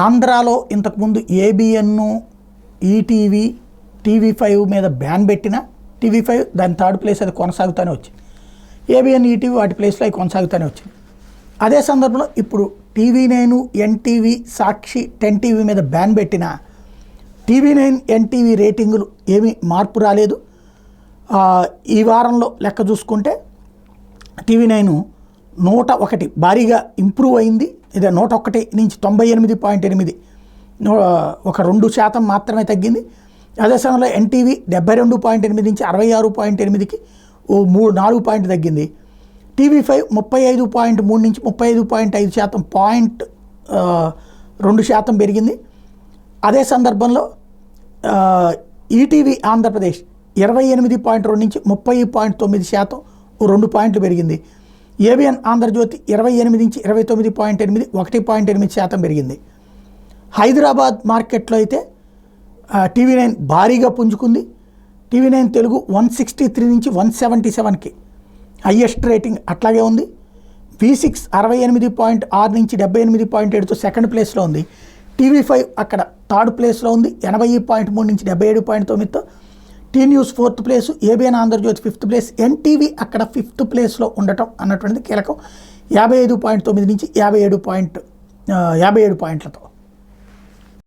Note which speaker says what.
Speaker 1: ఆంధ్రాలో ఇంతకుముందు ABN, ETV, TV5 మీద బ్యాన్ పెట్టిన టీవీ5 దాని థర్డ్ ప్లేస్ అది కొనసాగుతూనే వచ్చింది. ఏబిఎన్, ఈటీవీ వాటి ప్లేస్లో అవి కొనసాగుతూనే వచ్చింది. అదే సందర్భంలో ఇప్పుడు టీవీ9, ఎన్టీవీ, సాక్షి, 10 టీవీ మీద బ్యాన్ పెట్టిన టీవీ9, ఎన్టీవీ రేటింగులు ఏమీ మార్పు రాలేదు. ఈ వారంలో లెక్క చూసుకుంటే టీవీ9 101 భారీగా ఇంప్రూవ్ అయింది. ఇదే 101 నుంచి 98.8 ఒక 2% మాత్రమే తగ్గింది. అదే సమయంలో ఎన్టీవీ 72.8 నుంచి 66.8కి 4 పాయింట్ తగ్గింది. టీవీ5 35.3 నుంచి 35.5% 2% పెరిగింది. అదే సందర్భంలో ఈటీవీ ఆంధ్రప్రదేశ్ 28.2 నుంచి 30.9% 2 పాయింట్లు పెరిగింది. ఏబిఎన్ ఆంధ్రజ్యోతి 28 నుంచి 29.8 1.8% పెరిగింది. హైదరాబాద్ మార్కెట్లో అయితే టీవీ9 భారీగా పుంజుకుంది. టీవీ9 తెలుగు 163 నుంచి 177కి హయ్యెస్ట్ రేటింగ్ అట్లాగే ఉంది. V6 68.6 నుంచి 78.7తో సెకండ్ ప్లేస్లో ఉంది. టీవీ5 అక్కడ థర్డ్ ప్లేస్లో ఉంది 80.3 నుంచి 77.9తో. T News 4th place, ABN Andhrajyothi 5th place, NTV అక్కడ 5th ప్లేస్లో ఉండటం అన్నటువంటిది కీలకం. 55.9 నుంచి 57 పాయింట్లతో.